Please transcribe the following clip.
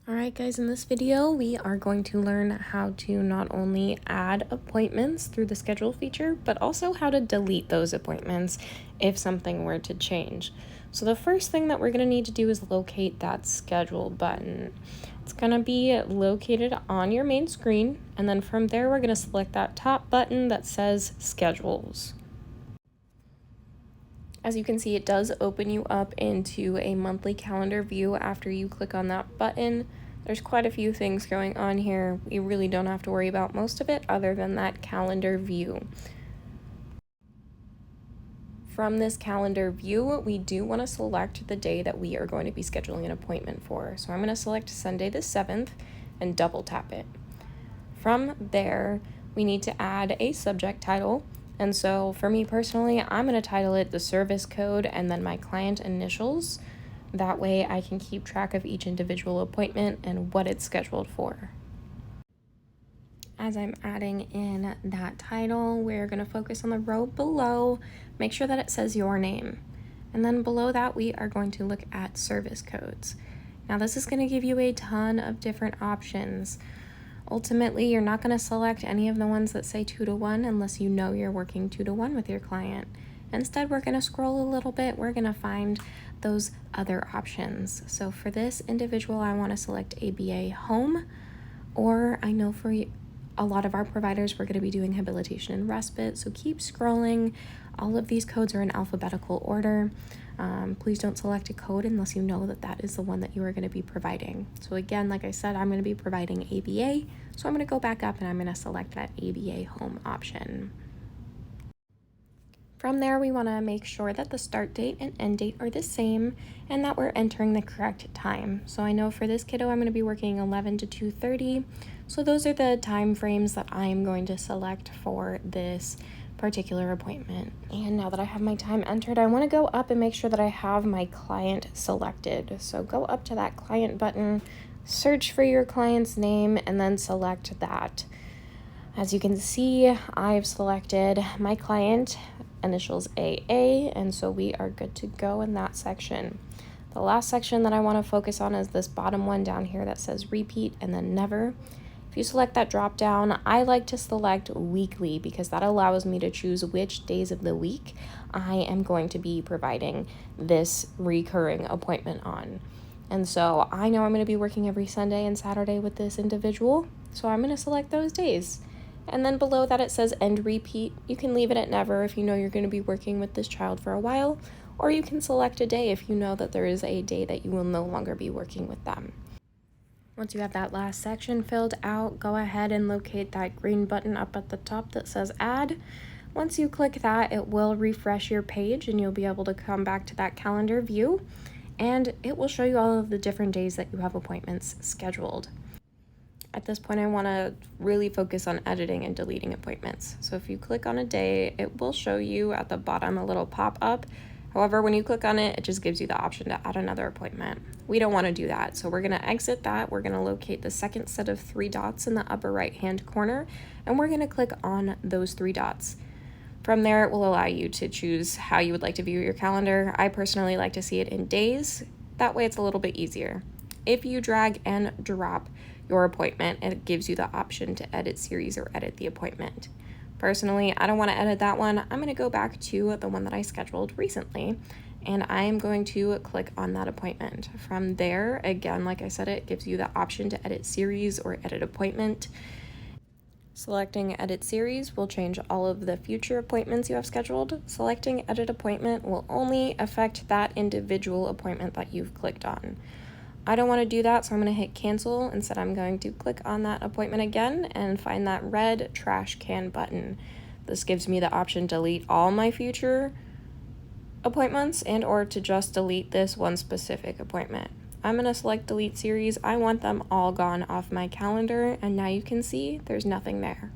Alright guys, in this video we are going to learn how to not only add appointments through the schedule feature, but also how to delete those appointments if something were to change. So the first thing that we're going to need to do is locate that schedule button. It's going to be located on your main screen, and then from there we're going to select that top button that says schedules. As you can see, it does open you up into a monthly calendar view after you click on that button. There's quite a few things going on here. We really don't have to worry about most of it other than that calendar view. From this calendar view, we do want to select the day that we are going to be scheduling an appointment for. So I'm going to select Sunday the 7th and double tap it. From there, we need to add a subject title. And so for me personally, I'm going to title it the service code and then my client initials. That way I can keep track of each individual appointment and what it's scheduled for. As I'm adding in that title, we're going to focus on the row below. Make sure that it says your name. And then below that, we are going to look at service codes. Now this is going to give you a ton of different options. Ultimately, you're not going to select any of the ones that say 2-to-1 unless you know you're working 2-to-1 with your client. Instead, we're going to scroll a little bit. We're going to find those other options. So for this individual, I want to select ABA home, or I know for a lot of our providers, we're going to be doing habilitation and respite. So keep scrolling. All of these codes are in alphabetical order. Please don't select a code unless you know that that is the one that you are going to be providing. So again, like I said, I'm going to be providing ABA. So I'm going to go back up and I'm going to select that ABA home option. From there, we want to make sure that the start date and end date are the same and that we're entering the correct time. So I know for this kiddo, I'm going to be working 11 to 2:30. So those are the time frames that I'm going to select for this particular appointment. And now that I have my time entered, I want to go up and make sure that I have my client selected. So go up to that client button, search for your client's name, and then select that. As you can see, I've selected my client, initials AA, and so we are good to go in that section. The last section that I want to focus on is this bottom one down here that says repeat and then never. If you select that drop down, I like to select weekly because that allows me to choose which days of the week I am going to be providing this recurring appointment on. And so I know I'm going to be working every Sunday and Saturday with this individual, so I'm going to select those days. And then below that it says end repeat. You can leave it at never if you know you're going to be working with this child for a while, or you can select a day if you know that there is a day that you will no longer be working with them. Once you have that last section filled out, go ahead and locate that green button up at the top that says add. Once you click that, it will refresh your page and you'll be able to come back to that calendar view, and it will show you all of the different days that you have appointments scheduled. At this point, I want to really focus on editing and deleting appointments. So if you click on a day, it will show you at the bottom a little pop-up. However, when you click on it, it just gives you the option to add another appointment. We don't want to do that, so we're going to exit that. We're going to locate the second set of 3 dots in the upper right-hand corner, and we're going to click on those 3 dots. From there, it will allow you to choose how you would like to view your calendar. I personally like to see it in days. That way it's a little bit easier. If you drag and drop your appointment, it gives you the option to edit series or edit the appointment. Personally, I don't want to edit that one. I'm going to go back to the one that I scheduled recently, and I'm going to click on that appointment. From there, again, like I said, it gives you the option to edit series or edit appointment. Selecting edit series will change all of the future appointments you have scheduled. Selecting edit appointment will only affect that individual appointment that you've clicked on. I don't want to do that, so I'm going to hit cancel. Instead, I'm going to click on that appointment again and find that red trash can button. This gives me the option to delete all my future appointments and or to just delete this one specific appointment. I'm going to select delete series. I want them all gone off my calendar, and now you can see there's nothing there.